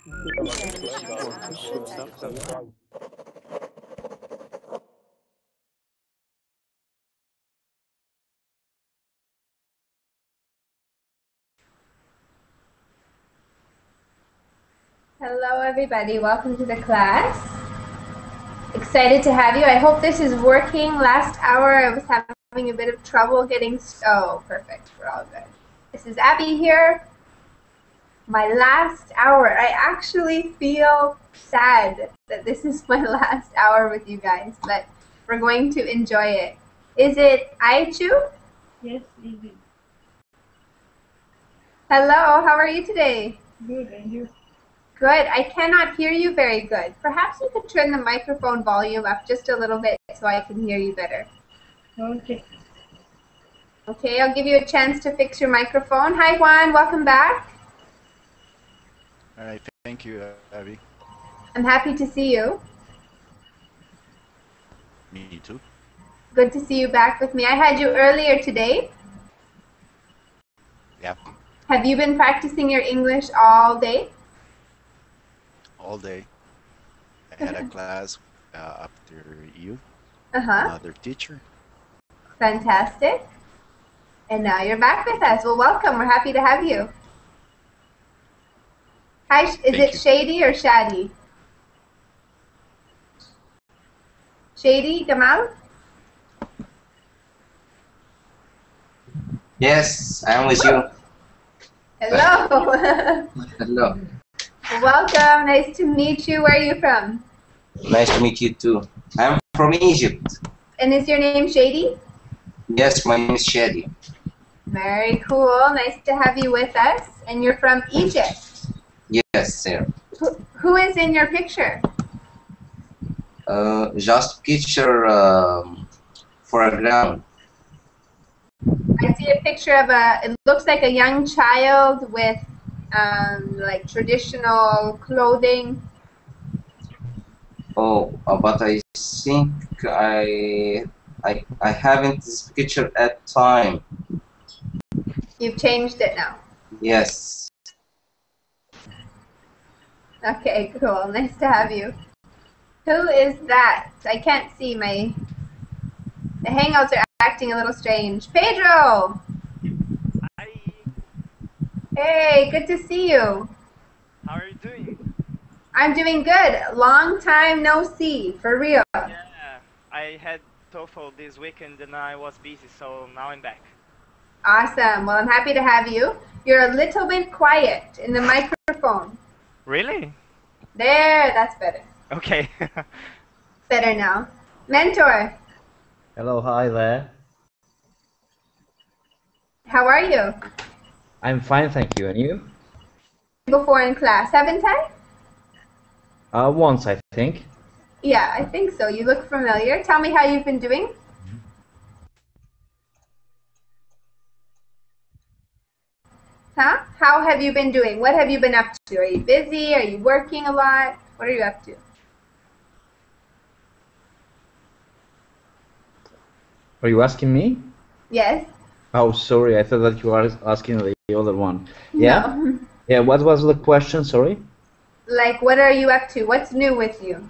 Hello everybody, welcome to the class. Excited to have you. I hope this is working. Last hour I was having a bit of trouble getting, oh perfect, we're all good. This is Abby here. My last hour. I actually feel sad that this is my last hour with you guys, but we're going to enjoy it. Is it Aichu? Yes, easy. Hello, how are you today? Good, and you? Good. I cannot hear you very good. Perhaps you could turn the microphone volume up just a little bit so I can hear you better. Okay. Okay, I'll give you a chance to fix your microphone. Hi Juan, welcome back. All right, thank you, Abby. I'm happy to see you. Me too. Good to see you back with me. I had you earlier today. Yeah, Have you been practicing your English all day? all day. I had a class after you, Uh-huh. another teacher. Fantastic. And now you're back with us. Well, welcome. We're happy to have you. Hi, is Thank it you. Shady or Shadi? Shady, Gamal? Yes, I am with you. Hello. Hello. Welcome. Nice to meet you. Where are you from? Nice to meet you too. I'm from Egypt. And is your name Shady? Yes, my name is Shadi. Very cool. Nice to have you with us. And you're from Egypt. Yes, sir. Who is in your picture? Just picture foreground. I see a picture of it looks like a young child with like traditional clothing. Oh, but I think I haven't this picture at time. You've changed it now. Yes. Okay, cool. Nice to have you. Who is that? I can't see. The hangouts are acting a little strange. Pedro! Hi, Hey, good to see you. how are you doing? I'm doing good. Long time no see, for real. Yeah, I had TOEFL this weekend and I was busy, so now I'm back. Awesome. Well, I'm happy to have you. You're a little bit quiet in the microphone. Really? There, that's better. Okay. Better now. Mentor, Hello, hi there. how are you? I'm fine, thank you. And you? Before in class, haven't I? Once, I think. Yeah, I think so. You look familiar. Tell me how you've been doing. Huh? How have you been doing? What have you been up to? Are you busy? Are you working a lot? What are you up to? Are you asking me? Yes? Oh, sorry, I thought that you were asking the other one. Yeah? No. Yeah, what was the question? Sorry? Like, what are you up to? What's new with you?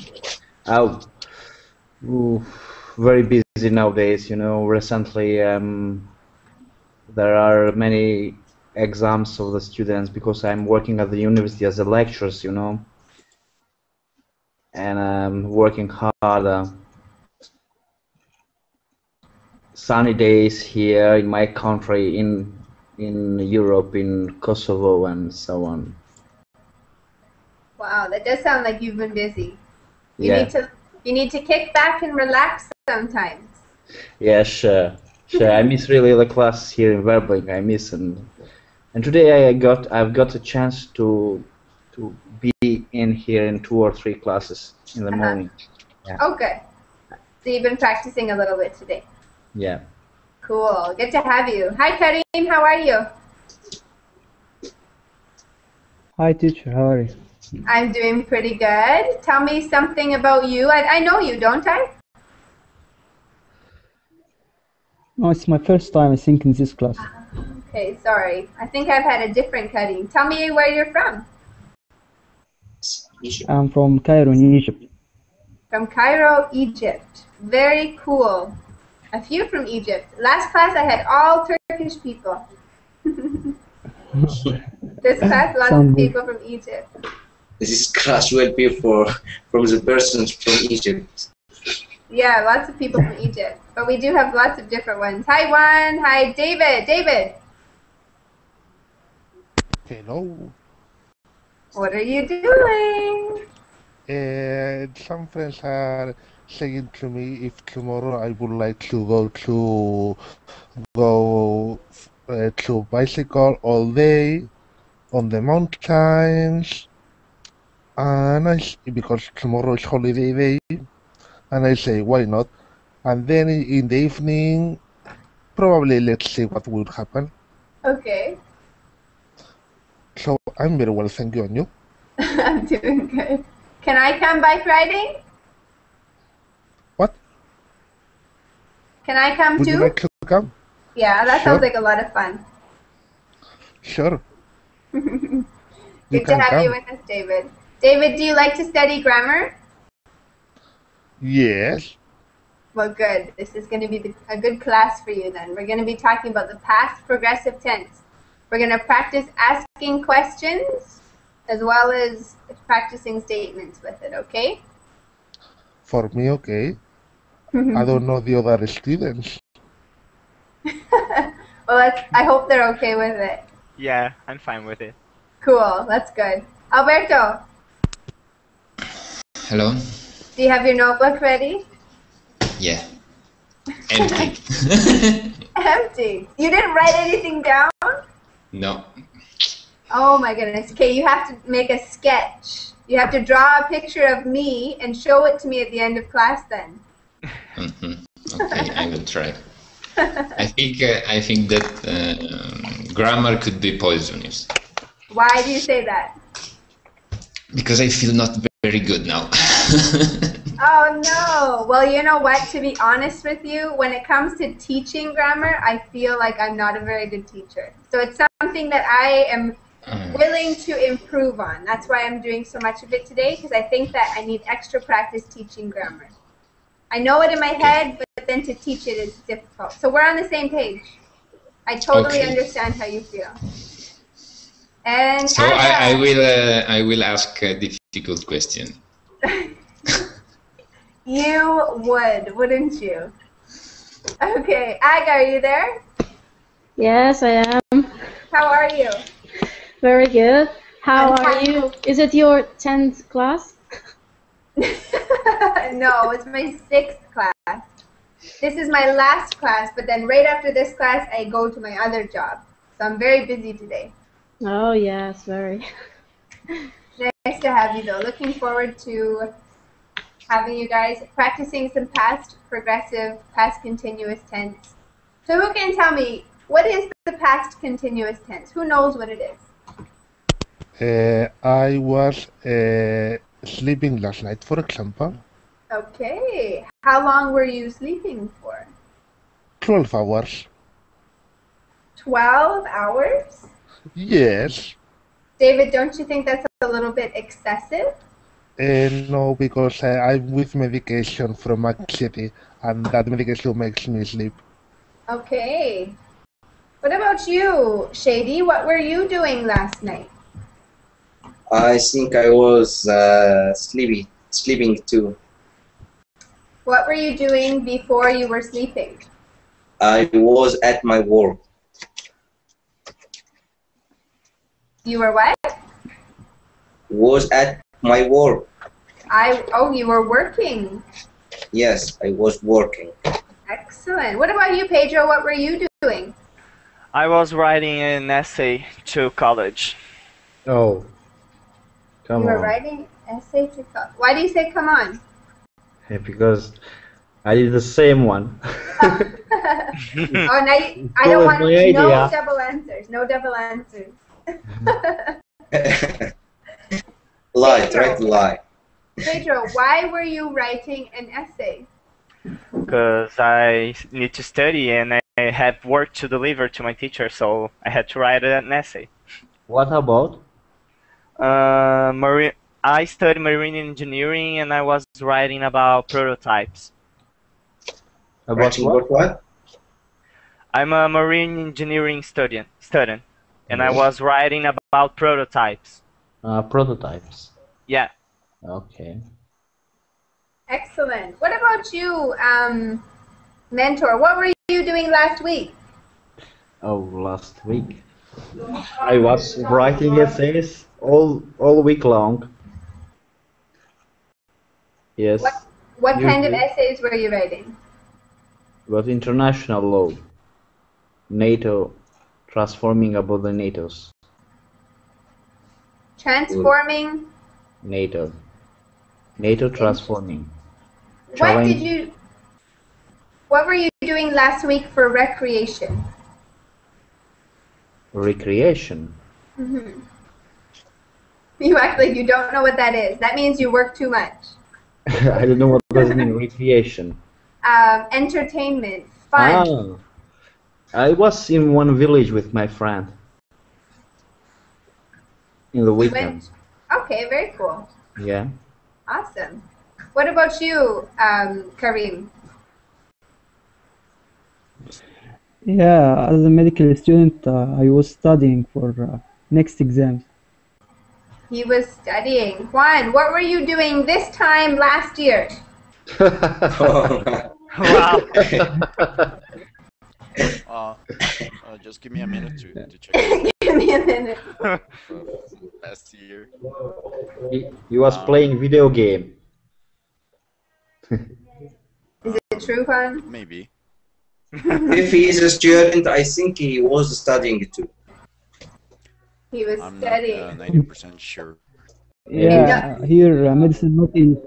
Oh, ooh, very busy nowadays, you know. Recently, there are many exams of the students because I'm working at the university as a lecturer, you know. And I'm working hard. Sunny days here in my country, in Europe, in Kosovo, and so on. Wow, that does sound like you've been busy. Yeah. You need to kick back and relax sometimes. Yeah, sure. I miss really the classes here in Verbling. I miss and today I've got a chance to be in here in 2 or 3 classes in the morning. Yeah. Oh, good. So you've been practicing a little bit today. Yeah. Cool. Good to have you. Hi, Kareem. How are you? Hi teacher, how are you? I'm doing pretty good. Tell me something about you. I know you, don't I? No, it's my first time I think in this class. Okay, sorry. I think I've had a different Kareem. Tell me where you're from. I'm from Cairo in Egypt. From Cairo, Egypt. Very cool. A few from Egypt. Last class I had all Turkish people. This class, lots of Sound good. people from Egypt. This is class will be from the persons from Egypt. Yeah, lots of people from Egypt. But we do have lots of different ones. Hi, Juan. Hi, David. David, Hello. what are you doing? Some friends are saying to me if tomorrow I would like to go to bicycle all day on the mountains, and because tomorrow is holiday day, and I say why not? And then in the evening, probably let's see what will happen. Okay. So I'm very well, thank you, and you? I'm doing good. Can I come bike riding? What? Can I come Would you too? like to come? Yeah, that Sure. sounds like a lot of fun. Sure. Good You to can have you come. with us, David. David, do you like to study grammar? Yes. Well, good. This is going to be a good class for you then. We're going to be talking about the past progressive tense. We're going to practice asking questions as well as practicing statements with it, okay? For me, okay. I don't know the other students. Well, I hope they're okay with it. Yeah, I'm fine with it. Cool. That's good. Alberto, Hello? do you have your notebook ready? Yeah. Empty. Empty. You didn't write anything down? No. Oh my goodness. Okay, you have to make a sketch. You have to draw a picture of me and show it to me at the end of class then. Okay, I will try. I think that grammar could be poisonous Why do you say that? because I feel not very good now. Oh no. Well, you know what? To be honest with you, when it comes to teaching grammar, I feel like I'm not a very good teacher. So it's something that I am willing to improve on. That's why I'm doing so much of it today, because I think that I need extra practice teaching grammar. I know it in my head, but then to teach it is difficult. So we're on the same page. I totally Okay. understand how you feel. And So I will ask a difficult question. You would, wouldn't you? Okay, Aga, are you there? Yes, I am. How are you? Very good. How And are how- you? Is it your 10th class? No, it's my 6th class. This is my last class, but then right after this class, I go to my other job. So I'm very busy today. Oh, yes, very. Nice to have you, though. Looking forward to having you guys practicing some past progressive, past continuous tense. So who can tell me, what is the past continuous tense? Who knows what it is? I was sleeping last night, for example, Okay. How long were you sleeping for? 12 hours. 12 hours? Yes. David, don't you think that's a little bit excessive? No, because I'm with medication from anxiety, and that medication makes me sleep. Okay. What about you, Shady? What were you doing last night? I think I was sleeping too. What were you doing before you were sleeping? I was at my work. You were what? Was at my work. Oh, you were working. Yes, I was working. Excellent. What about you, Pedro? What were you doing? I was writing an essay to college. Oh, come You were on. writing essay to college. Why do you say come on? Yeah, because I did the same one. Oh, now I So don't is want my no idea. double answers. No double answers. Lie, try to lie. Pedro, why were you writing an essay? Because I need to study and I have work to deliver to my teacher, so I had to write an essay. What about? I studied marine engineering and I was writing about prototypes. About Writing what? about what? I'm a marine engineering student, and I Yes. was writing about prototypes. Prototypes. Yeah. Okay. Excellent. What about you, mentor? What were you doing last week? Oh, last week I was writing essays all week long. Yes. What kind of Usually essays were you writing? about international law, NATO, transforming about the NATO's. Transforming. NATO transforming. What were you doing last week for recreation? Recreation. Mm-hmm. You act like you don't know what that is. That means you work too much. I don't know what does it mean, recreation. Entertainment, fun. I was in one village with my friend in the weekend. Okay, very cool. Yeah. Awesome. What about you, Karim? Yeah, as a medical student, I was studying for next exams. He was studying. Juan, what were you doing this time last year? Wow. Just give me a minute to check. Give me a minute. Last year. He was playing video game. Is it true, Juan? Maybe. If he is a student, I think he was studying too. He was I'm studying. not 90% sure. Yeah, here medicine not in.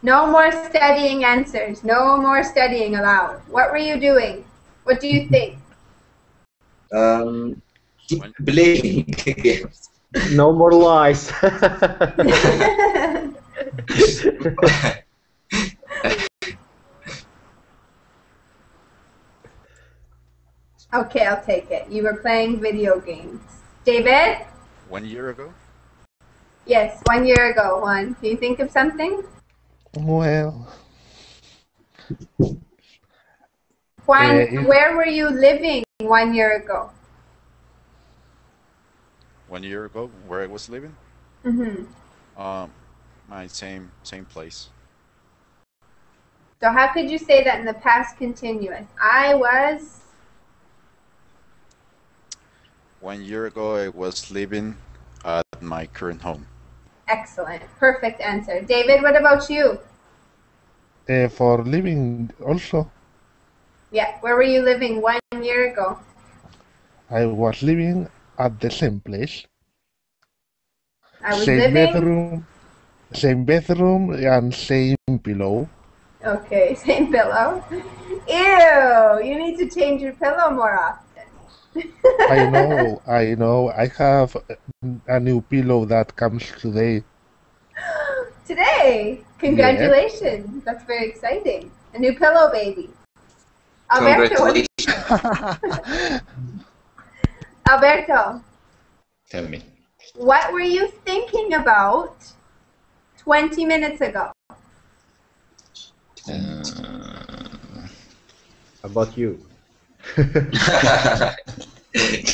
No more studying answers. No more studying allowed. What were you doing? What do you think? Playing games. No more lies. Okay, I'll take it. You were playing video games. David? 1 year ago? Yes, 1 year ago, Juan. Can you think of something? Well, Juan, where were you living 1 year ago? 1 year ago, where I was living? Mm-hmm. My same place. So how could you say that in the past continuous? I was... 1 year ago, I was living at my current home. Excellent. Perfect answer. David, what about you? for living also, Yeah, where were you living 1 year ago? I was living at the same place. I was living... Same bedroom and same pillow. Okay, same pillow. Ew, you need to change your pillow more often. I know. I have a new pillow that comes today. Today, congratulations. Yeah. That's very exciting. A new pillow baby. Alberto, Alberto. Tell me. What were you thinking about 20 minutes ago? About you.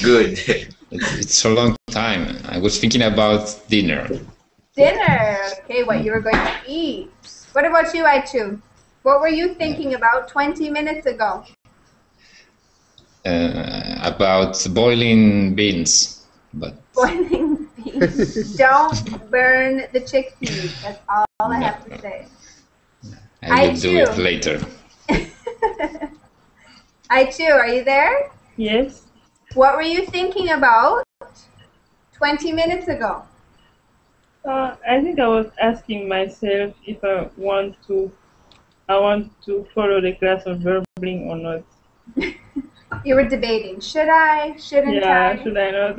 Good. It's a long time. I was thinking about dinner. Dinner. Okay, what you were going to eat. What about you, Aichu? What were you thinking about 20 minutes ago? About boiling beans. But boiling beans. Don't burn the chickpeas. That's all I have to say. I will do it later. Aichu, are you there? Yes. What were you thinking about 20 minutes ago? I think I was asking myself if I want to follow the class of verbling or not. You were debating, should I, shouldn't I? Yeah, should I not?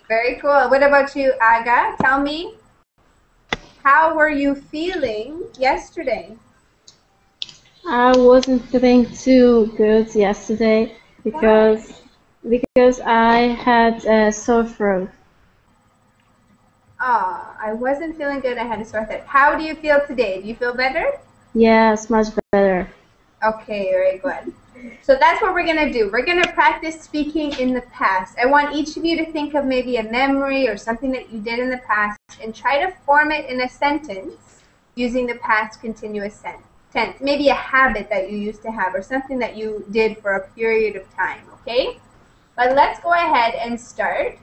Very cool. What about you, Aga? Tell me, how were you feeling yesterday? I wasn't feeling too good yesterday because I had a sore throat. Oh, I wasn't feeling good. I had a sore throat. How do you feel today? Do you feel better? Yes, much better. Okay, very good. So that's what we're going to do. We're going to practice speaking in the past. I want each of you to think of maybe a memory or something that you did in the past and try to form it in a sentence using the past continuous tense. Maybe a habit that you used to have or something that you did for a period of time, okay? But let's go ahead and start.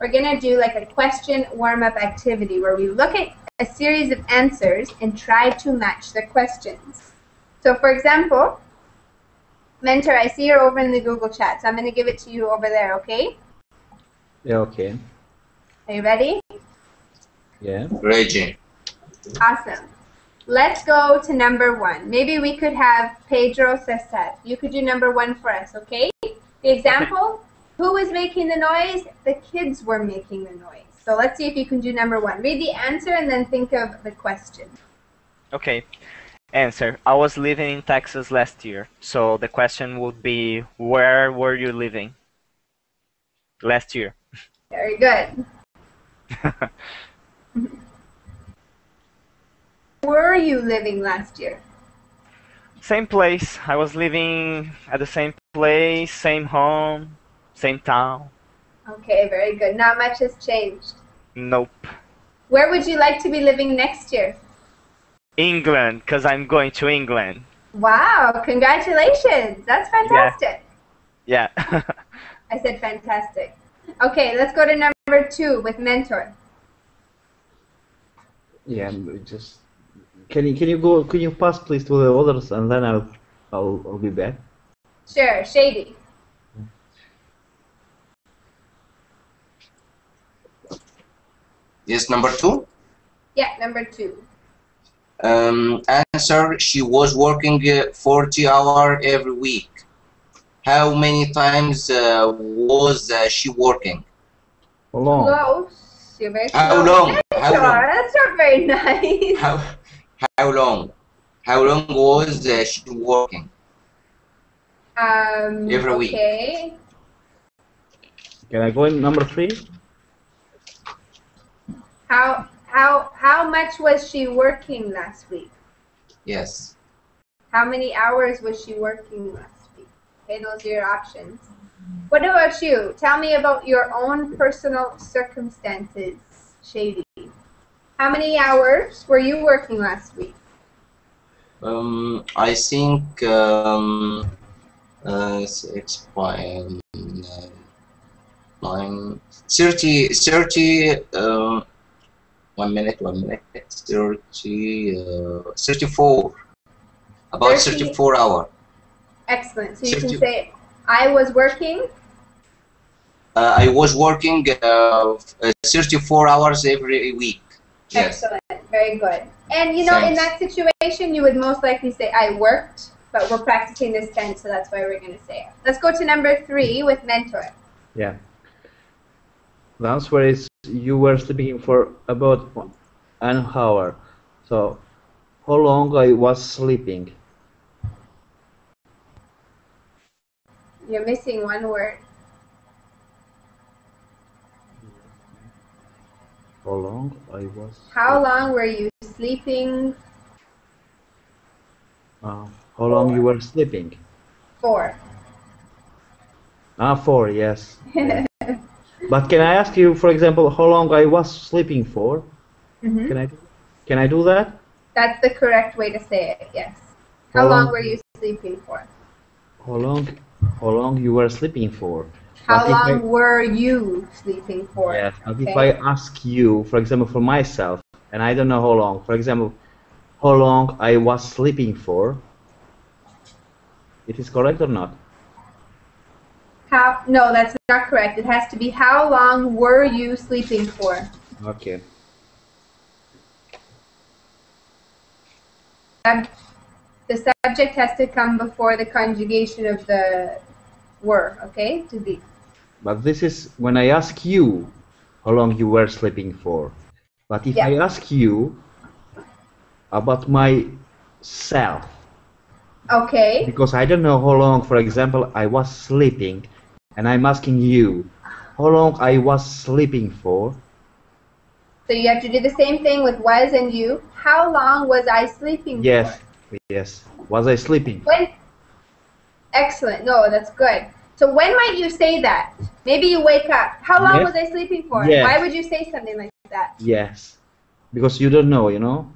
We're going to do like a question warm-up activity where we look at a series of answers and try to match the questions. So for example, Mentor, I see you're over in the Google chat, so I'm going to give it to you over there, okay? Yeah, okay. Are you ready? Yeah. Ready. Awesome. Let's go to number 1. Maybe we could have Pedro Cesar. You could do number 1 for us, okay? The example, who was making the noise? The kids were making the noise. So let's see if you can do number 1. Read the answer and then think of the question. Okay. Answer. I was living in Texas last year. So the question would be, where were you living last year? Very good. Where were you living last year? Same place. I was living at the same place, same home, same town. Okay, very good. Not much has changed. Nope. Where would you like to be living next year? England, because I'm going to England. Wow, congratulations. That's fantastic. Yeah. I said fantastic. Okay, let's go to number 2 with Mentor. Yeah, just can you pass please to the others and then I'll be back. Sure, Shady. Yes, number 2. Yeah, number 2. Answer, she was working 40 hours every week. How many times was she working? How long? Close. You're very close. How long? How long? That's not very nice. How long? How long was she working? Every week. Okay. Can I go in number 3? How much was she working last week? Yes. How many hours was she working last week? Okay, those are your options. What about you? Tell me about your own personal circumstances, Shady. How many hours were you working last week? I think 6 by 9, 30, 1 minute, 30, 34, about 34 hours. Excellent. So you can say, I was working. I was working 34 hours every week. Yes. Excellent. Very good. And you know, Thanks. in that situation, you would most likely say, I worked, but we're practicing this tense, so that's why we're going to say it. Let's go to number 3 with Mentor. Yeah. The answer is you were sleeping for about an hour. So, how long I was sleeping? You're missing one word. How long I was? How long were you sleeping How long you were sleeping? for? 4, yes. Yeah. But can I ask you, for example, how long I was sleeping for? Mm-hmm. Can I do that? That's the correct way to say it, yes. How long were you sleeping for? How long you were sleeping for? How long were you sleeping for? Yes, but Okay. if I ask you, for example, for myself, and I don't know how long, for example, how long I was sleeping for, it is correct or not? No, that's not correct. It has to be how long were you sleeping for? Okay. The subject has to come before the conjugation of the were, okay? To be. But this is when I ask you how long you were sleeping for. But if I ask you about myself, okay, because I don't know how long, for example, I was sleeping, and I'm asking you how long I was sleeping for. So you have to do the same thing with was and you. How long was I sleeping Yes. for? Yes. Was I sleeping? When? Excellent. No, that's good. So when might you say that? Maybe you wake up. How long Yes. was I sleeping for? Yes. Why would you say something like that? Yes. Because you don't know, you know,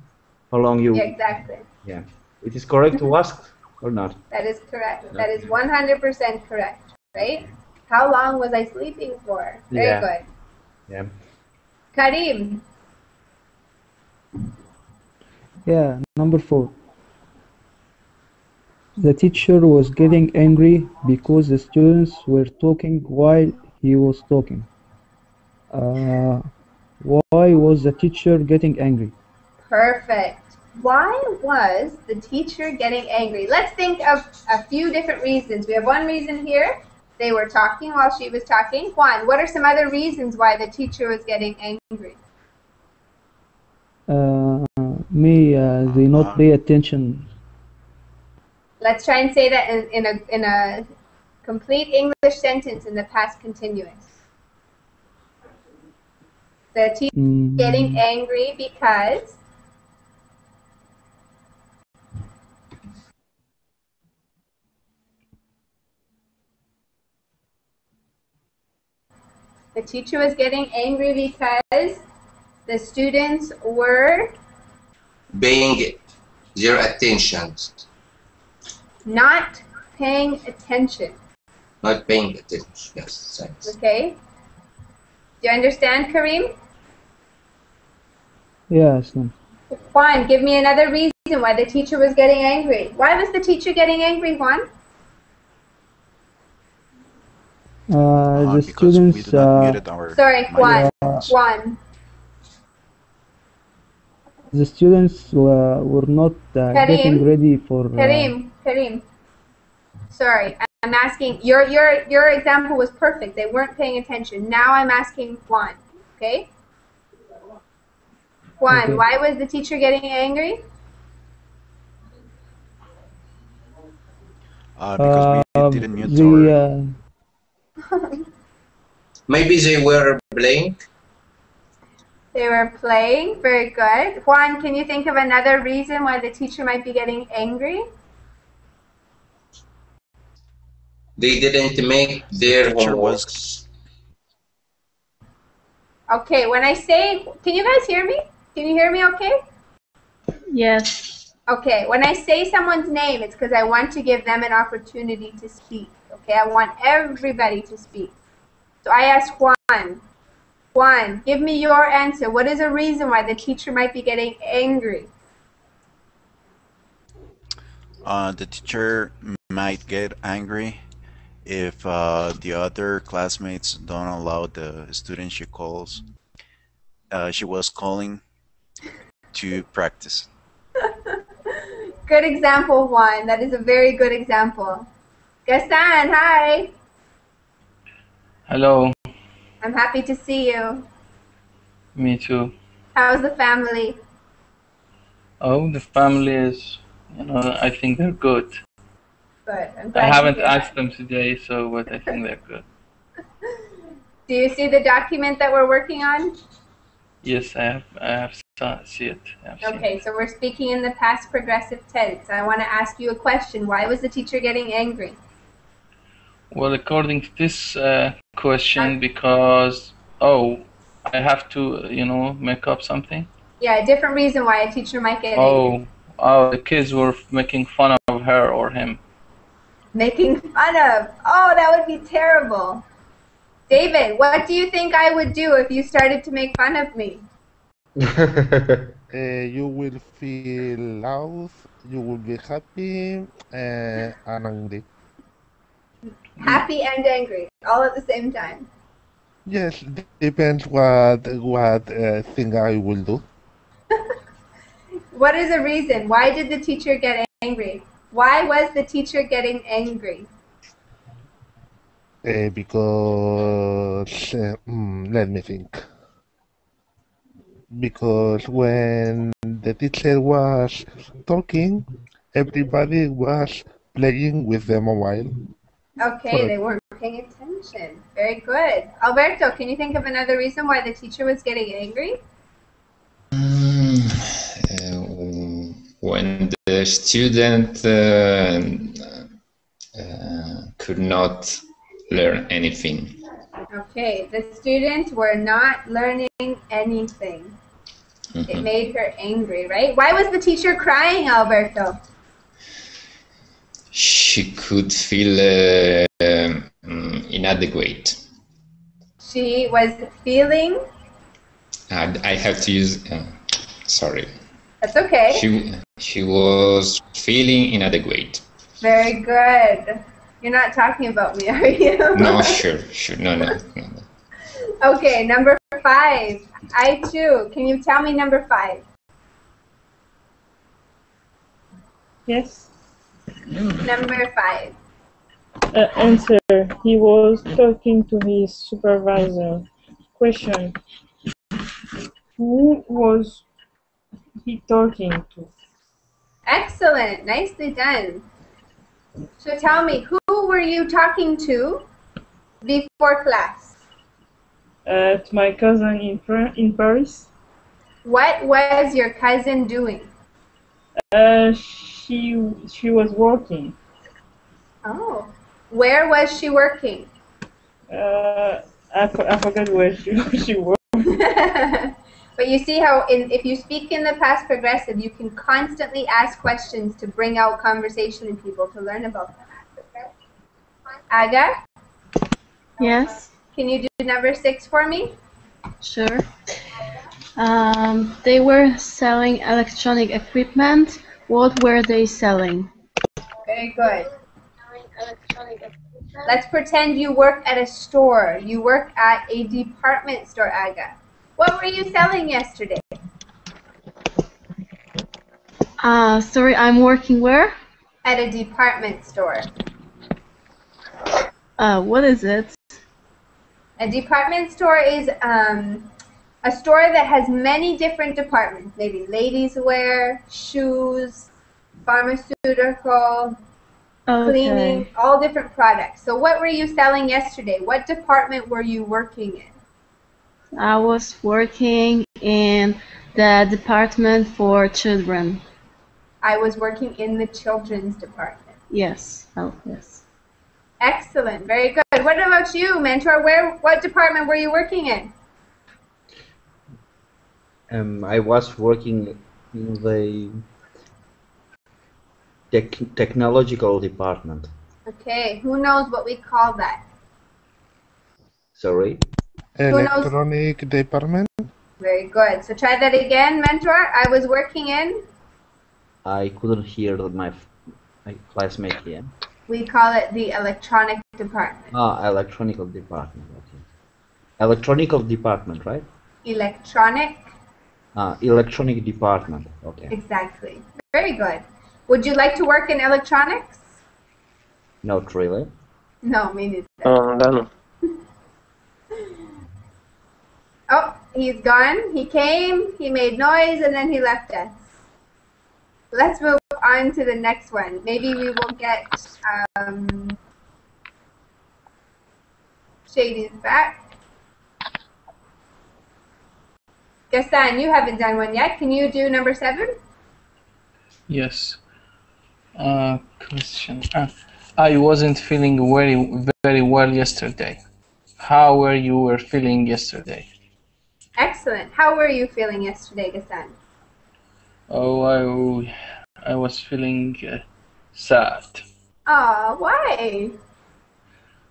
how long you. Yeah, exactly. Yeah. It is correct to ask or not? That is correct. That is 100% correct, right? How long was I sleeping for? Very Yeah. good. Yeah. Karim. Yeah, number 4. The teacher was getting angry because the students were talking while he was talking. Uh, why was the teacher getting angry? Perfect. Why was the teacher getting angry? Let's think of a few different reasons. We have one reason here. They were talking while she was talking. Juan, what are some other reasons why the teacher was getting angry? They not pay attention. Let's try and say that in a complete English sentence in the past continuous. The teacher is getting angry because the teacher was getting angry because the students were Paying their attention. not paying attention. Not paying attention. Yes, thanks. Okay. Do you understand, Kareem? Yes. Juan, give me another reason why the teacher was getting angry. Why was the teacher getting angry, Juan? The because students. we do not muted our Sorry, Juan. microphones. Juan. The students were not getting ready for. Kareem. Sorry, I'm asking. Your example was perfect. They weren't paying attention. Now I'm asking Juan. Okay. Juan, Okay. why was the teacher getting angry? Because we didn't mute our. Maybe they were playing. They were playing. Very good. Juan, can you think of another reason why the teacher might be getting angry? They didn't make their homeworks. Okay, when I say, can you guys hear me? Can you hear me okay? Yes. Okay, when I say someone's name, it's because I want to give them an opportunity to speak. Okay, I want everybody to speak. So I ask Juan. Juan, give me your answer. What is a reason why the teacher might be getting angry? The teacher might get angry if the other classmates don't allow the student she was calling to practice. Good example, Juan. That is a very good example. Gaston, hi. Hello. I'm happy to see you. Me too. How's the family? Oh, the family is, I think they're good. Good. I'm I glad haven't to hear asked that. them today, but I think they're good. Do you see the document that we're working on? Yes, I have see it. Okay, so we're speaking in the past progressive tense. I want to ask you a question. Why was the teacher getting angry? Well, according to this question, because I have to, make up something. Yeah, a different reason why a teacher might get angry. The kids were making fun of her or him. Making fun of. Oh, that would be terrible. David, what do you think I would do if you started to make fun of me? You will feel loud, you will be happy and angry. Happy and angry, all at the same time. Yes, depends what thing I will do. What is the reason? Why did the teacher get angry? Why was the teacher getting angry? Because let me think. Because when the teacher was talking, everybody was playing with the mobile. Okay, they weren't paying attention. Very good. Alberto, can you think of another reason why the teacher was getting angry? When the student could not learn anything. Okay, the students were not learning anything. It made her angry, right? Why was the teacher crying, Alberto? She could feel inadequate. She was feeling... I have to use, sorry. That's okay. She was feeling inadequate. Very good. You're not talking about me, are you? No, sure. No. Okay, number 5. I too. Can you tell me number 5? Yes. Number 5. Answer. He was talking to his supervisor. Question. Who was he talking to? Excellent. Nicely done. So tell me, who were you talking to before class? To my cousin in Paris. What was your cousin doing? She was working. Oh. Where was she working? I forgot where she worked. But you see how if you speak in the past progressive, you can constantly ask questions to bring out conversation in people to learn about them. Aga? Yes. Can you do number 6 for me? Sure. They were selling electronic equipment. What were they selling? Very good. Let's pretend you work at a store. You work at a department store, Aga. What were you selling yesterday? Sorry, I'm working where? At a department store. What is it? A department store is a store that has many different departments. Maybe ladies' wear, shoes, pharmaceutical, cleaning, all different products. So what were you selling yesterday? What department were you working in? I was working in the department for children. I was working in the children's department. Yes. Oh, yes. Excellent. Very good. What about you, mentor? What department were you working in? I was working in the technological department. Okay. Who knows what we call that? Sorry? Electronic department. Very good. So try that again, mentor. I was working in? I couldn't hear my classmate here. We call it the electronic department. Electronical department, okay. Electronical department, right? Electronic? Electronic department, okay. Exactly. Very good. Would you like to work in electronics? Not really. No, me neither. No. Oh, he's gone. He came, he made noise, and then he left us. Let's move on to the next one. Maybe we will get Shady's back. Gassan, you haven't done one yet. Can you do number 7? Yes. Question. I wasn't feeling very well yesterday. How were you feeling yesterday? Excellent. How were you feeling yesterday, Gassan? Oh, I was feeling sad. Oh, why?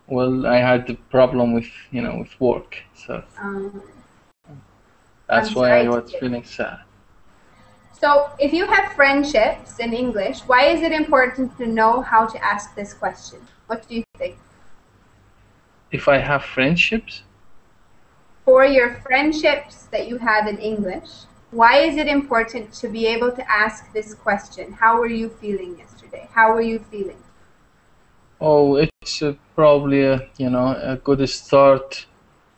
Well, I had a problem with work, so that's why I was feeling sad. So, if you have friendships in English, why is it important to know how to ask this question? What do you think? If I have friendships? For your friendships that you have in English, why is it important to be able to ask this question? How were you feeling yesterday? How were you feeling? Oh, it's probably a good start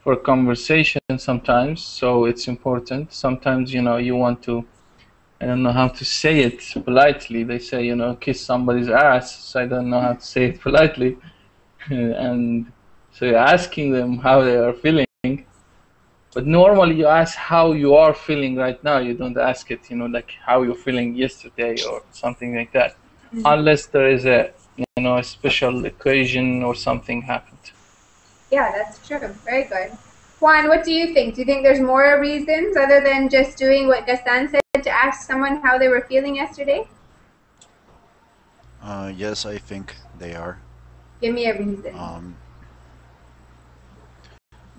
for conversation sometimes, so it's important. Sometimes, you want to, I don't know how to say it politely. They say, kiss somebody's ass, so I don't know how to say it politely. And so you're asking them how they are feeling, But normally you ask how you are feeling right now. You don't ask it, like how you're feeling yesterday or something like that, unless there is a a special occasion or something happened. Yeah, that's true. Very good. Juan, what do you think? Do you think there's more reasons other than just doing what Gaston said to ask someone how they were feeling yesterday? Yes, I think they are. Give me a reason.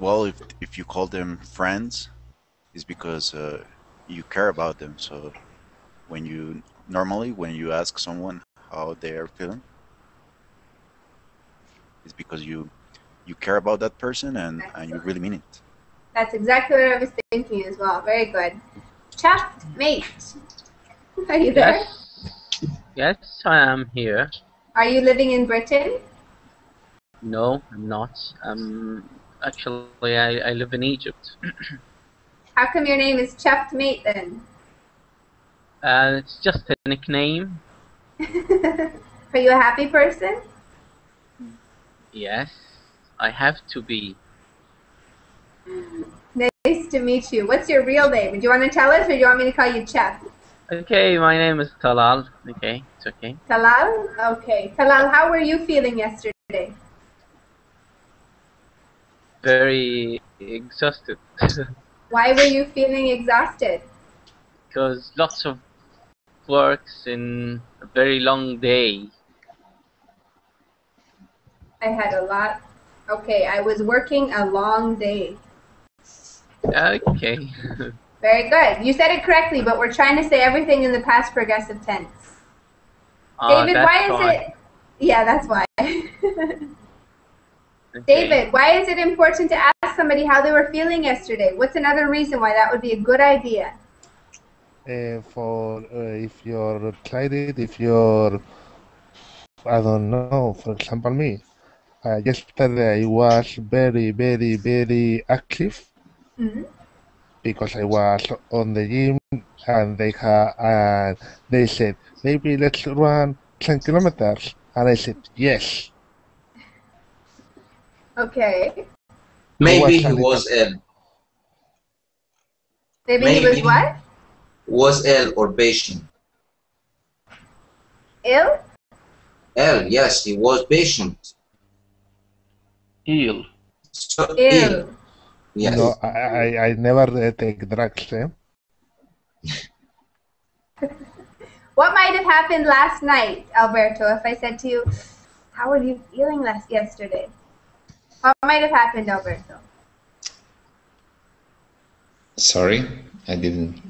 Well, if you call them friends, it's because you care about them. So when you ask someone how they are feeling, it's because you care about that person and you really mean it. That's exactly what I was thinking as well. Very good. Chapped mate. Are you there? Yes, I am here. Are you living in Britain? No, I'm not. Actually, I live in Egypt. How come your name is Chapped mate then? It's just a nickname. Are you a happy person? Yes, I have to be. Nice to meet you. What's your real name? Do you want to tell us or do you want me to call you Chap? Okay, my name is Talal. Okay, it's okay. Talal? Okay. Talal, how were you feeling yesterday? Very exhausted. Why were you feeling exhausted? Because lots of works in a very long day. I had a lot. Okay, I was working a long day. Okay. Very good. You said it correctly, but we're trying to say everything in the past progressive tense. David, why is it... Yeah, that's why. Okay. David, why is it important to ask somebody how they were feeling yesterday? What's another reason why that would be a good idea? If you're excited, if you're, I don't know, for example, me. Yesterday I was very, very, very active because I was on the gym and they said, maybe let's run 10 kilometers. And I said, yes. Okay. Maybe he was ill. Maybe he was what? Was ill or patient. Ill? Ill, yes, he was patient. Ill. So ill. Yes. No, I never take drugs, eh? What might have happened last night, Alberto, if I said to you, how were you feeling yesterday? What might have happened, Alberto? Sorry, I didn't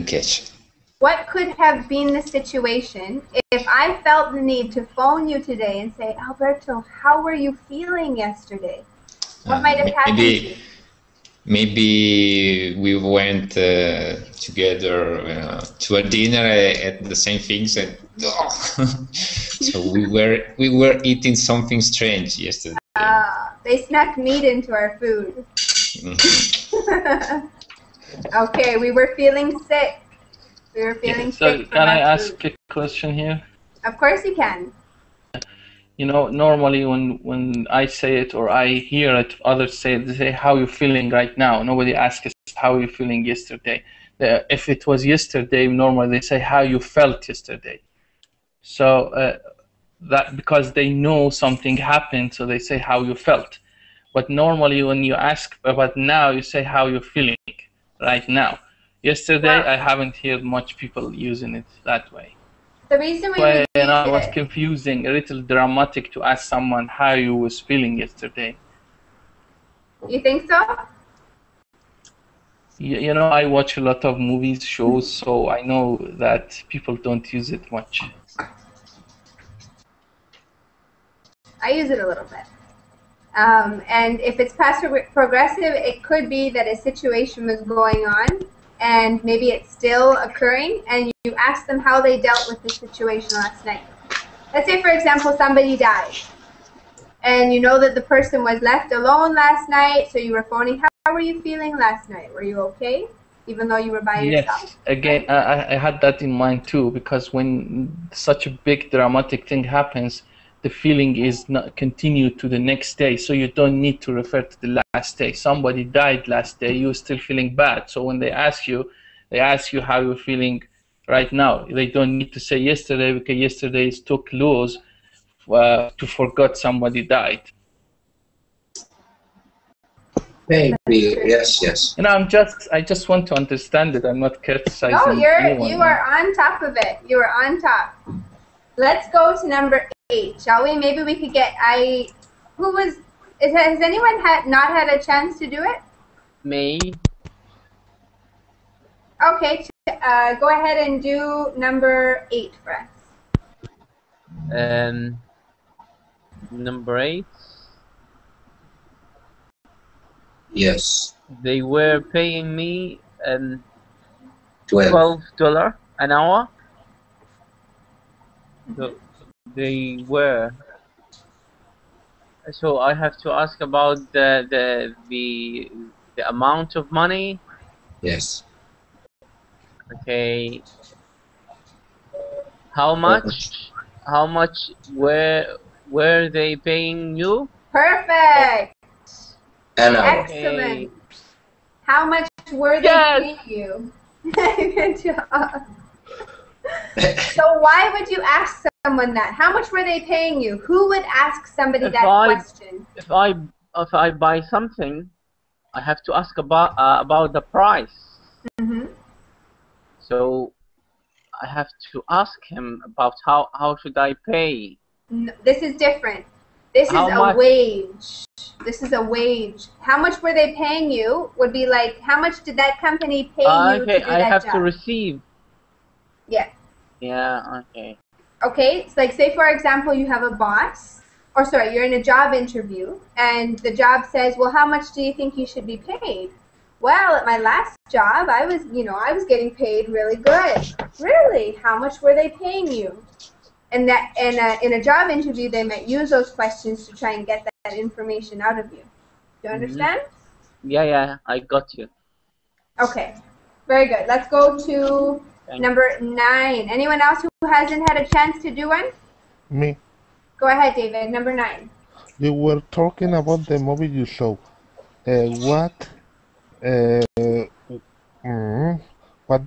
catch. What could have been the situation if I felt the need to phone you today and say, Alberto, how were you feeling yesterday? What might have happened to you? Maybe we went together to a dinner at the same things, and so we were eating something strange yesterday. They snuck meat into our food. Okay, we were feeling sick. We were feeling sick. So can I ask a question here? Of course you can. Normally when I say it or I hear it, others say it, they say, how you feeling right now? Nobody asks us how you feeling yesterday. If it was yesterday, normally they say how you felt yesterday. So that because they know something happened, so they say how you felt. But normally when you ask about now, you say how you're feeling right now. Yesterday, I haven't heard much people using it that way. The reason we would use I was confusing, a little dramatic to ask someone how you was feeling yesterday. You think so? I watch a lot of movies, shows, so I know that people don't use it much. I use it a little bit. And if it's past progressive, it could be that a situation was going on and maybe it's still occurring, and you ask them how they dealt with the situation last night. Let's say, for example, somebody died, and you know that the person was left alone last night, so you were phoning, how were you feeling last night? Were you okay, even though you were by yourself? Yes, again, I had that in mind too, because when such a big dramatic thing happens, the feeling is not continued to the next day, so you don't need to refer to the last day. Somebody died last day, you're still feeling bad. So when they ask you how you're feeling right now. They don't need to say yesterday because yesterday is too close to forget somebody died. Maybe, yes. You know, I just want to understand it. I'm not criticizing anyone. You are on top of it. You are on top. Let's go to number 8, shall we? Maybe we could get has anyone not had a chance to do it? Me. Okay, go ahead and do number 8 for us. Number 8. Yes. They were paying me $12 an hour. So they were. So I have to ask about the amount of money. Yes. Okay. How much? How much were they paying you? Perfect. An hour. Excellent. How much were they paying you? Good job. So why would you ask someone that? How much were they paying you? Who would ask somebody that question? If I buy something, I have to ask about the price. Mm-hmm. So I have to ask him about how should I pay. No, this is different. This is a wage. This is a wage. How much were they paying you would be like, how much did that company pay you to do that job? I have to receive. Yeah. Yeah, okay. Okay, it's like, say for example, you have a boss, or sorry, you're in a job interview, and the job says, well, how much do you think you should be paid? Well, at my last job, I was getting paid really good. Really? How much were they paying you? And that, in a job interview, they might use those questions to try and get that information out of you. Do you understand? Yeah, I got you. Okay, very good. Let's go to number 9. Anyone else who hasn't had a chance to do one? Me. Go ahead, David. Number 9. You were talking about the movie you saw. What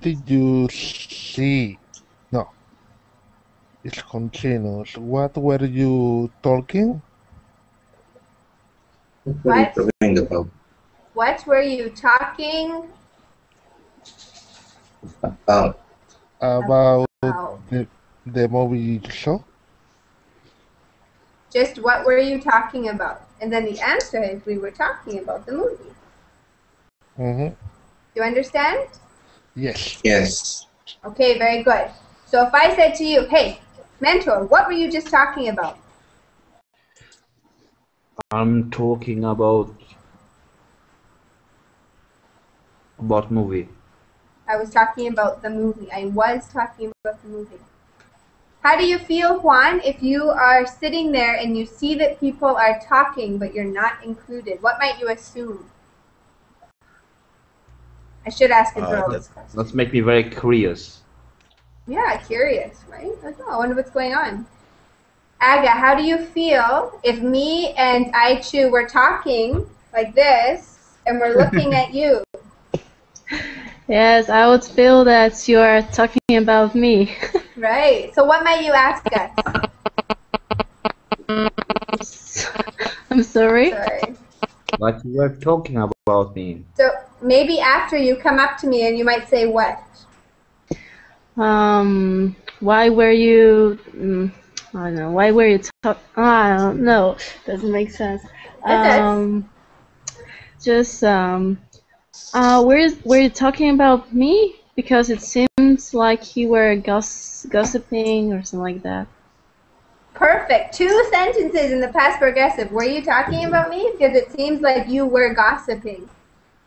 did you see? No. It's continuous. What were you talking? What were you talking about the movie you saw? Just what were you talking about? And then the answer is we were talking about the movie. Mm-hmm. Do you understand? Yes. Okay, very good. So if I said to you, hey, mentor, what were you just talking about? I'm talking about movie. I was talking about the movie. I was talking about the movie. How do you feel, Juan, if you are sitting there and you see that people are talking but you're not included? What might you assume? I should ask a girl this question. That's make me very curious. Yeah, curious, right? I wonder what's going on. Aga, how do you feel if me and Aichu were talking like this and we're looking at you? Yes, I would feel that you are talking about me. Right. So what might you ask us? I'm sorry? But you were talking about me. So maybe after you come up to me and you might say what? Why were you... I don't know. Why were you talking? I don't know. Doesn't make sense. Were you talking about me? Because it seems like you were gossiping or something like that. Perfect. 2 sentences in the past progressive. Were you talking about me? Because it seems like you were gossiping.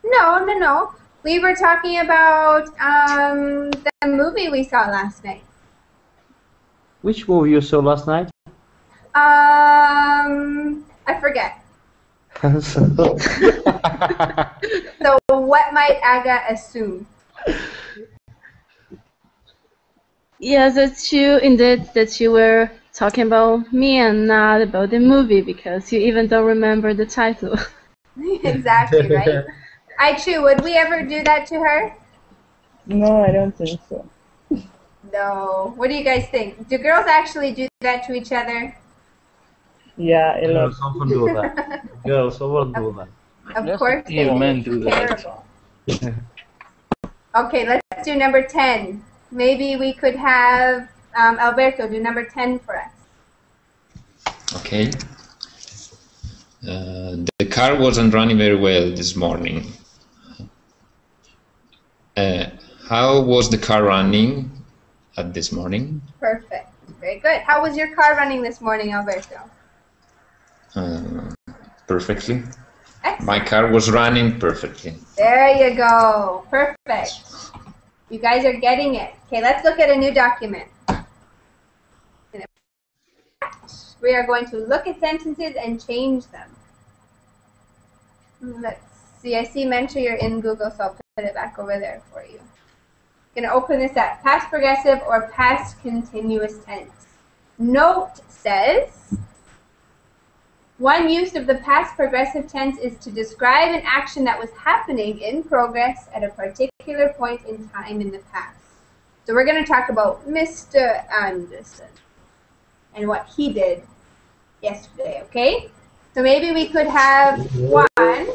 No. We were talking about the movie we saw last night. Which movie you saw last night? I forget. So what might Aga assume? Yeah, that you were talking about me and not about the movie because you even don't remember the title. Exactly, right? Aichu, would we ever do that to her? No, I don't think so. No. What do you guys think? Do girls actually do that to each other? Yeah, a lot. Girls often do that. Girls often do that. Of course they Even do. men do that. Terrible. Okay, let's do number 10. Maybe we could have Alberto do number 10 for us. Okay. The car wasn't running very well this morning. How was the car running at this morning? Perfect. Very good. How was your car running this morning, Alberto? Perfectly. Excellent. My car was running perfectly. There you go. Perfect. You guys are getting it. Okay, let's look at a new document. We are going to look at sentences and change them. Let's see. I see Mentor, you're in Google, so I'll put it back over there for you. I'm going to open this at past progressive or past continuous tense. Note says, one use of the past progressive tense is to describe an action that was happening in progress at a particular point in time in the past. So we're going to talk about Mr. Anderson and what he did yesterday, okay? So maybe we could have Juan.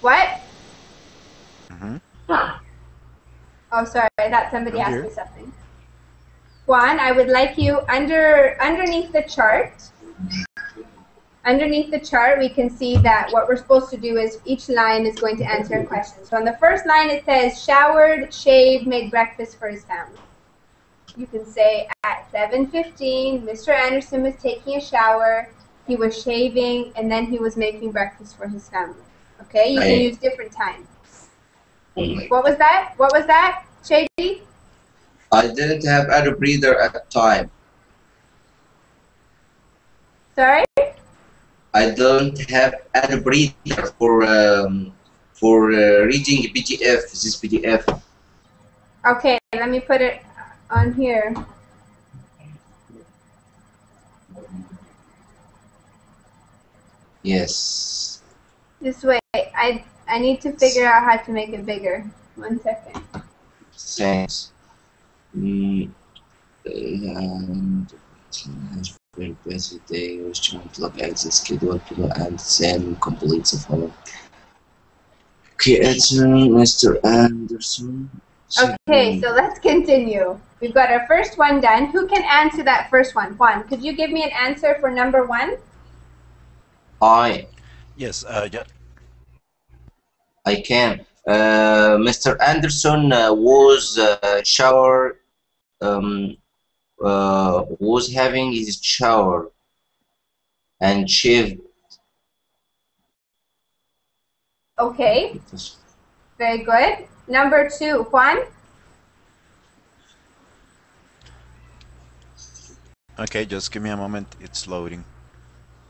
What? Oh, sorry, I thought somebody asked me something. Juan, I would like you underneath the chart. Underneath the chart, we can see that what we're supposed to do is each line is going to answer a question. So on the first line, it says, showered, shaved, made breakfast for his family. You can say, at 7:15, Mr. Anderson was taking a shower, he was shaving, and then he was making breakfast for his family. Okay, you can use different times. What was that? What was that, Shady? I didn't have any breather at the time. Sorry? I don't have any breather for reading PDF. This PDF. Okay, let me put it on here. Yes. This way. I need to figure out how to make it bigger. 1 second. Thanks. Very busy day. I was trying to look at the schedule and then complete the following. Okay, answer Mr. Anderson. Okay, so let's continue. We've got our first one done. Who can answer that first one? Juan, could you give me an answer for number 1? Yes, yeah. I can. Mr. Anderson was was having his shower and shaved. Okay. Very good. Number 2, Juan? Okay, just give me a moment. It's loading.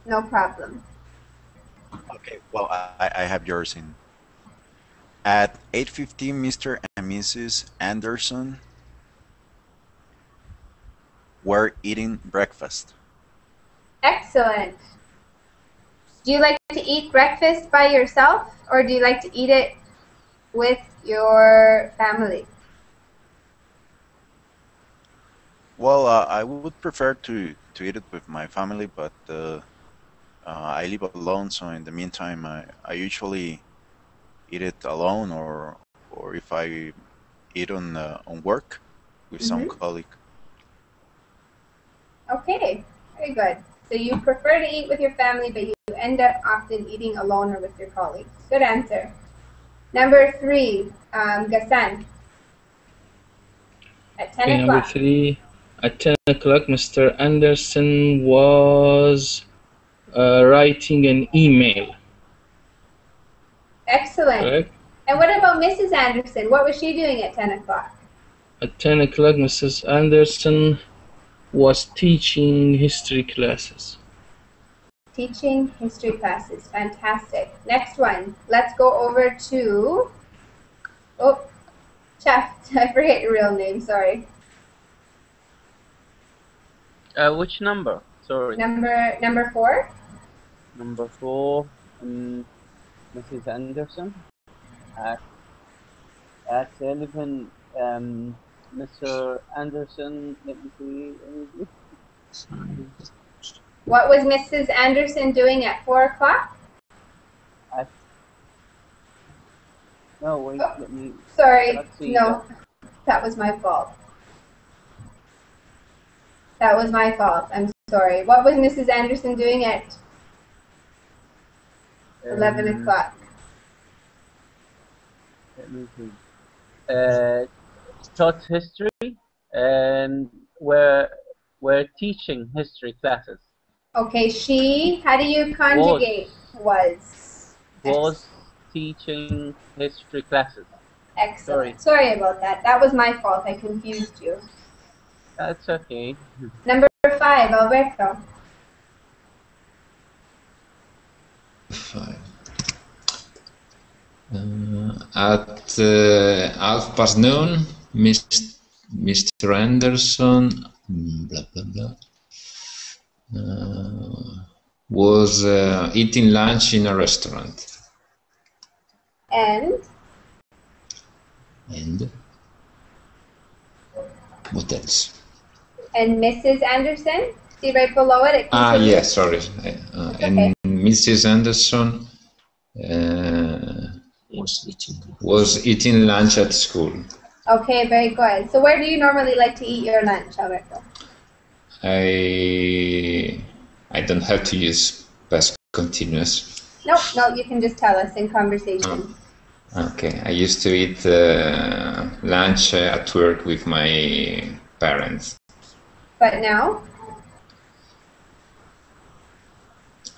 No problem. Okay, well, I have yours in. At 8:15, Mr. and Mrs. Anderson were eating breakfast. Excellent. Do you like to eat breakfast by yourself, or do you like to eat it with your family? Well, I would prefer to eat it with my family, but I live alone, so in the meantime, I usually eat it alone, or if I eat on work with some colleague. Okay, very good. So you prefer to eat with your family, but you end up often eating alone or with your colleagues. Good answer. Number 3, Gassan. At 10 Okay, number o'clock. 3, at 10 o'clock, Mr. Anderson was writing an email. Excellent. Correct? And what about Mrs. Anderson? What was she doing at 10 o'clock? At 10 o'clock, Mrs. Anderson was teaching history classes. Teaching history classes. Fantastic. Next one. Let's go over to... Oh, Chef. I forget your real name. Sorry. Which number? Sorry. Number 4. Number 4. Mrs. Anderson. At 11. Mr. Anderson. Let me see. What was Mrs. Anderson doing at 4 o'clock? No, wait. Oh, Let me. sorry. See no, that was my fault. That was my fault. I'm sorry. What was Mrs. Anderson doing at 11 o'clock? Let me see. Taught history, and we're teaching history classes. Okay, how do you conjugate was? Was teaching history classes. Excellent. Sorry about that. That was my fault. I confused you. That's okay. Number 5, Alberto. 5. At 12:30, Mr. Anderson blah blah blah was eating lunch in a restaurant. And what else? And Mrs. Anderson? See right below it. Yes, sorry. And Mrs. Anderson was eating lunch at school. Okay, very good. So where do you normally like to eat your lunch, Alberto? I don't have to use past continuous. No, you can just tell us in conversation. Okay, I used to eat lunch at work with my parents. But now?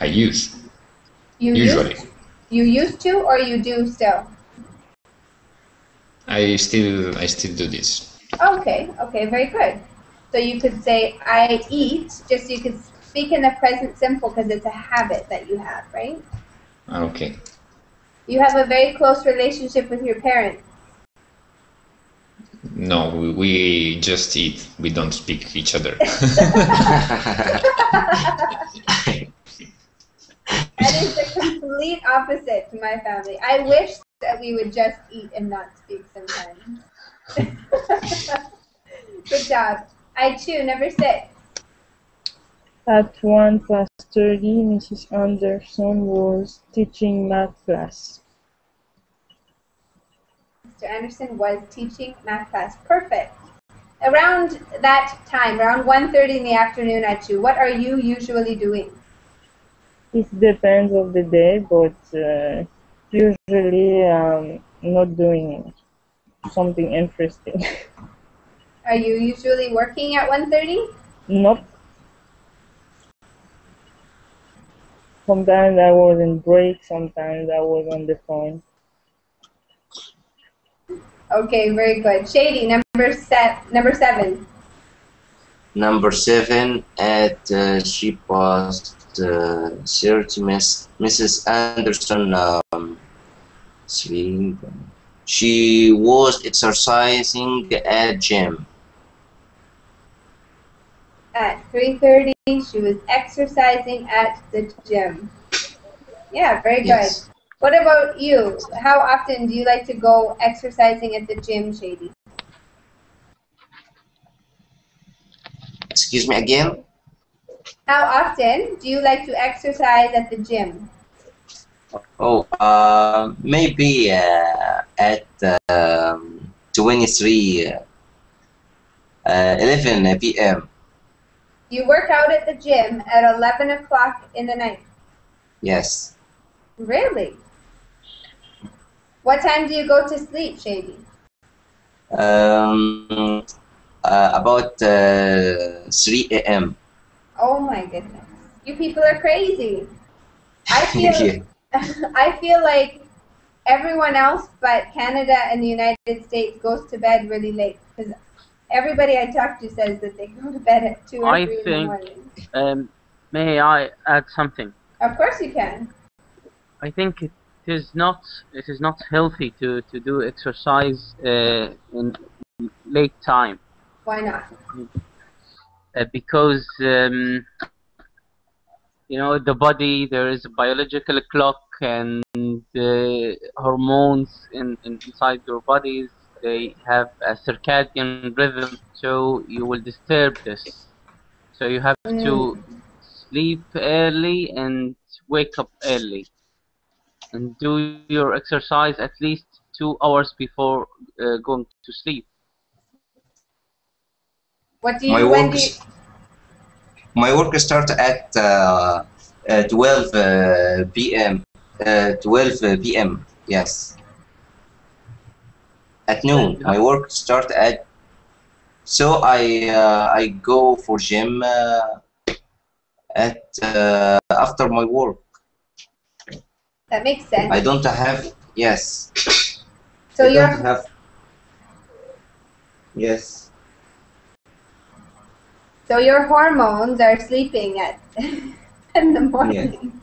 I use. Usually. You used to, or you do still? I still do this. Okay, very good. So you could say I eat, just so you could speak in the present simple because it's a habit that you have, right? Okay. You have a very close relationship with your parents. No, we just eat. We don't speak each other. That is the complete opposite to my family. I wish that we would just eat and not speak sometimes. Good job. I chew, number 6. At 1:30, Mrs. Anderson was teaching math class. Mr. Anderson was teaching math class. Perfect. Around that time, around 1:30 in the afternoon at you, what are you usually doing? It depends of the day, but usually not doing something interesting. Are you usually working at 1:30? Nope. Sometimes I was in break, sometimes I was on the phone. Okay, very good. Shady, number 7. Number 7 at she passed 30 Mrs. Anderson she was exercising at gym. At 3:30, she was exercising at the gym. Yeah, very good. Yes. What about you? How often do you like to go exercising at the gym, Shady? Excuse me again? How often do you like to exercise at the gym? Oh, maybe at 11 p.m. You work out at the gym at 11 o'clock in the night. Yes. Really? What time do you go to sleep, Shady? About 3 a.m. Oh my goodness. You people are crazy. I feel Yeah. I feel like everyone else but Canada and the United States goes to bed really late because everybody I talk to says that they go to bed at 2 or 3 in the morning. May I add something? Of course you can. I think it is not healthy to do exercise in late time. Why not? because you know, the body, there is a biological clock and the hormones inside your bodies, they have a circadian rhythm, so you will disturb this. So you have to sleep early and wake up early and do your exercise at least 2 hours before going to sleep. What do My you, when work do you, is my work start at 12 p.m. 12 p.m. Yes, at noon. My work start at, so I go for gym at after my work. that makes sense. I don't have, yes. So I don't you're, have, yes. so your hormones are sleeping at in the morning.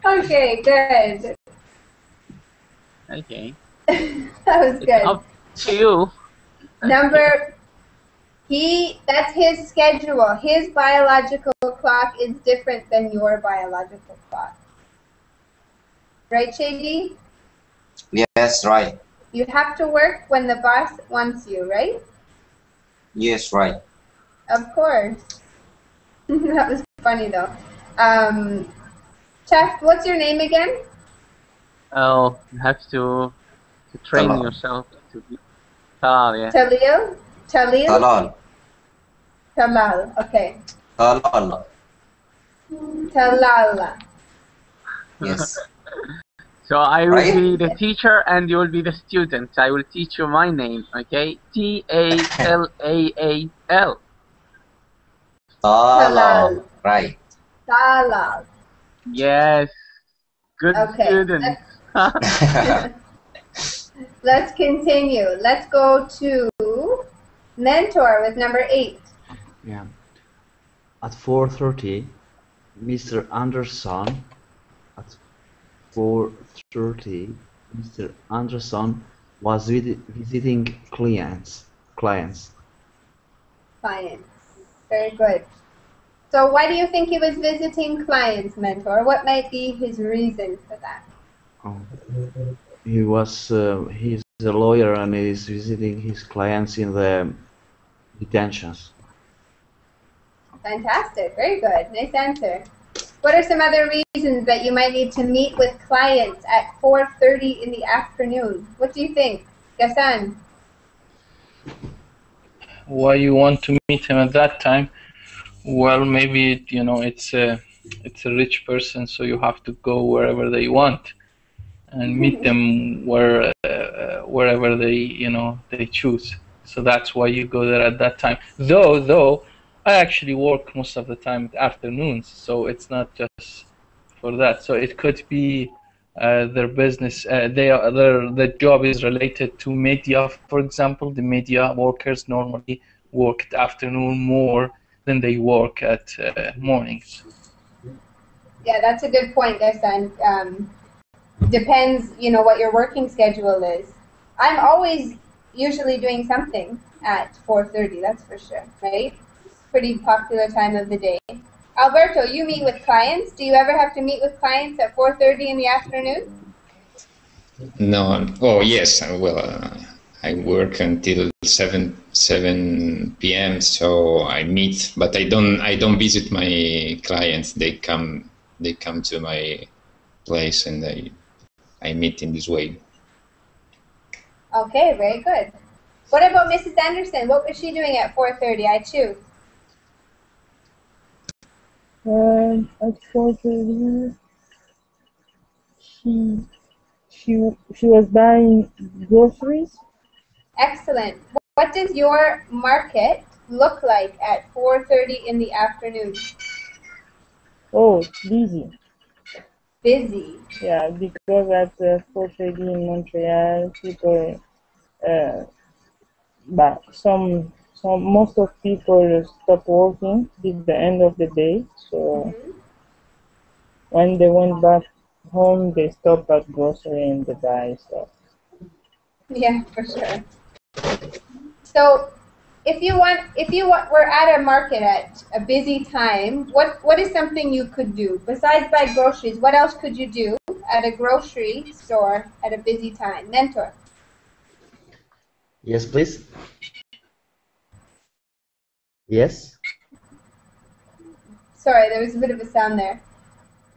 Okay, good. Okay. That was It's good. up to you. Number, that's his schedule. His biological clock is different than your biological clock. Right, Shady? Yes, right. You have to work when the boss wants you, right? Yes, right. Of course. That was funny though. Chef, what's your name again? Oh, you have to train Talal. yourself to be yeah. Talil? Talil? Talal. Talal, okay. Talal. Talal. Yes. So I will Right? be the teacher and you will be the student. I will teach you my name, okay? Talaal. Talal. Right. Talal. Yes. Good Okay. student. Let's continue. Let's go to mentor with number 8. Yeah. At 4:30, Mr. Anderson. At 4:30, Mr. Anderson was visiting clients. Clients. Very good. So why do you think he was visiting clients, mentor? What might be his reason for that? He's a lawyer and he's visiting his clients in the detentions. Fantastic. Very good. Nice answer. What are some other reasons that you might need to meet with clients at 4:30 in the afternoon? What do you think, Gassan? Why you want to meet him at that time? Well, maybe you know it's a rich person, so you have to go wherever they want and meet them wherever they choose. So that's why you go there at that time. Though I actually work most of the time afternoons, so it's not just for that. So it could be their business. The job is related to media, for example. The media workers normally work at afternoon more than they work at mornings. Yeah, that's a good point, Gassan. Depends, what your working schedule is. I'm always usually doing something at 4:30. That's for sure, right? Pretty popular time of the day. Alberto, you meet with clients. Do you ever have to meet with clients at 4:30 in the afternoon? No. Oh, yes. Well, I work until 7 p.m. So I meet, but I don't visit my clients. They come to my place and I meet in this way. Okay, very good. What about Mrs. Anderson? What was she doing at 4:30? I choose. At 4:30, she was buying groceries. Excellent. What does your market look like at 4:30 in the afternoon? Oh, busy. Busy. Yeah, because at 4:30 in Montreal, people, but most of people stop working. It's the end of the day, so when they went back home, they stop at grocery and they buy stuff. Yeah, for sure. So we're at a market at a busy time, what is something you could do besides buy groceries? What else could you do at a grocery store at a busy time? Mentor. Yes, please. Yes. Sorry, there was a bit of a sound there.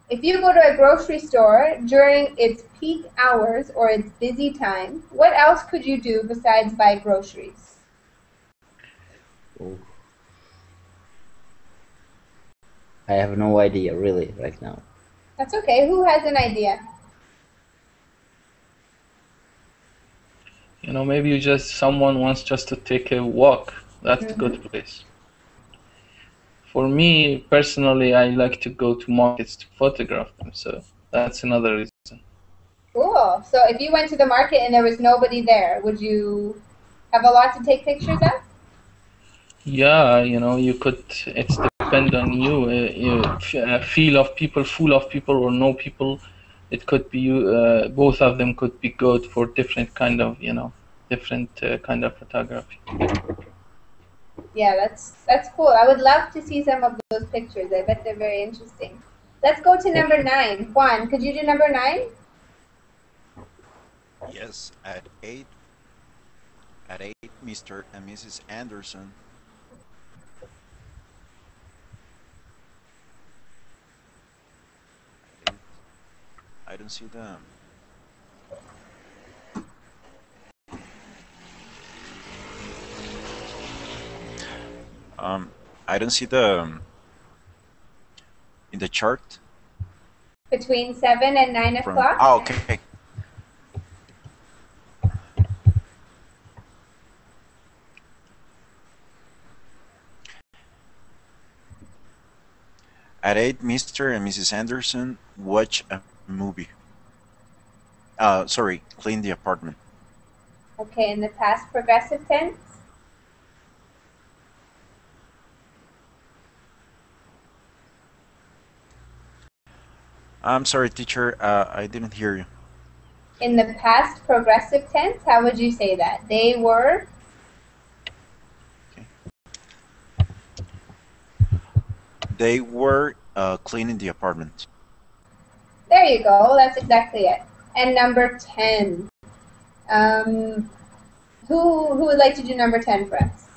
If you go to a grocery store during its peak hours or its busy time, what else could you do besides buy groceries? Oh. I have no idea really right now. That's okay. Who has an idea? You know, maybe someone wants just to take a walk. That's a good place. For me personally, I like to go to markets to photograph them, so that's another reason. Cool. So if you went to the market and there was nobody there, would you have a lot to take pictures of? Yeah, you know, you could. It's depend on you. Feel of people, full of people, or no people. It could be you. Both of them could be good for different kind of, different kind of photography. Yeah, that's cool. I would love to see some of those pictures. I bet they're very interesting. Let's go to number 9. Juan, could you do number 9? Yes, at 8, Mr. and Mrs. Anderson. I don't see them. I don't see the in the chart. Between 7 and 9 o'clock? Oh, okay. At 8, Mr. and Mrs. Anderson watch a movie. Sorry, clean the apartment. Okay, in the past progressive tense? I'm sorry, teacher. I didn't hear you. In the past progressive tense, how would you say that? They were? Okay. They were cleaning the apartment. There you go. That's exactly it. And number 10. Who would like to do number 10 for us?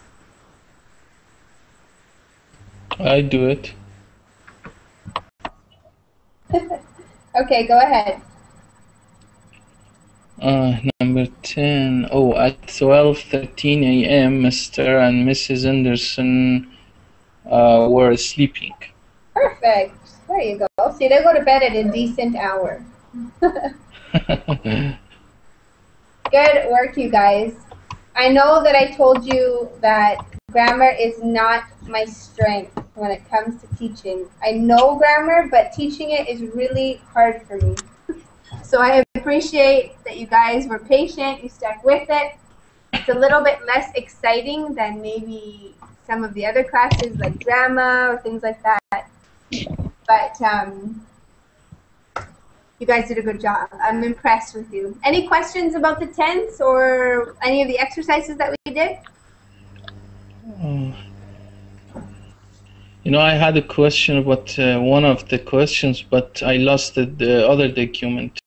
I do it. Okay, go ahead. Number 10. Oh, at 12:13 a.m., Mr. and Mrs. Anderson were sleeping. Perfect. There you go. See, they go to bed at a decent hour. Good work, you guys. I know that I told you that grammar is not my strength when it comes to teaching. I know grammar, but teaching it is really hard for me. So I appreciate that you guys were patient, you stuck with it. It's a little bit less exciting than maybe some of the other classes like drama or things like that. But you guys did a good job. I'm impressed with you. Any questions about the tense or any of the exercises that we did? You know, I had a question about one of the questions, but I lost the other document.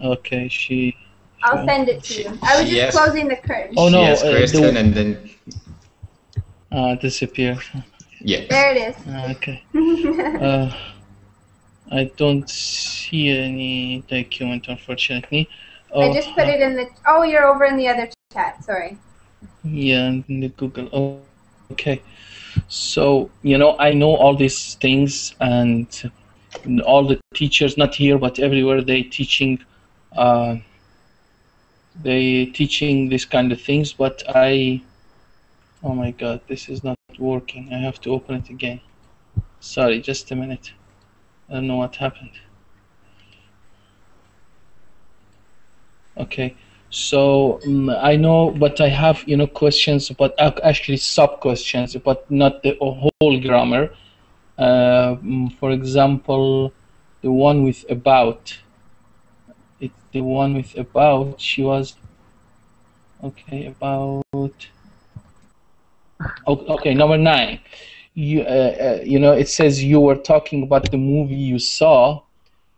Okay, I'll send it to you. I was just closing the curtain. Oh no, Yes, question and then disappeared. Yeah. There it is. Okay. I don't see any document, unfortunately. I just put it in the. Oh, you're over in the other chat. Sorry. Yeah, in the Google. Oh, okay. So, you know, I know all these things, and all the teachers, not here but everywhere, they teaching this kind of things, but oh my god, this is not working. I have to open it again. Sorry, just a minute. I don't know what happened. Okay, so I know, but I have, you know, questions, but actually sub-questions, but not the whole grammar. For example, the one with about. It's the one with about. She was okay about. Okay, number 9. You know, it says you were talking about the movie you saw.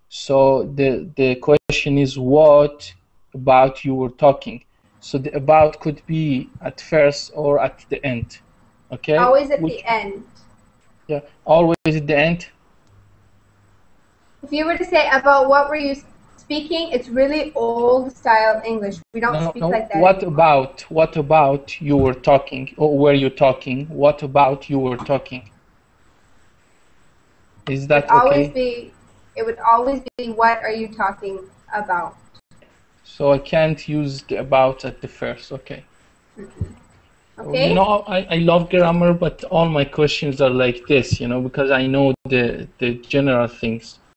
So the question is what about you were talking. So the about could be at first or at the end. Okay? Always at the end. Yeah, always at the end. If you were to say about what were you speaking, it's really old style English. We don't speak like that anymore. What about you were talking, or were you talking? What about you were talking? Is that okay? It would always be what are you talking about? So I can't use the about at the first. Okay. Okay. You know, I love grammar, but all my questions are like this, you know, because I know the general things.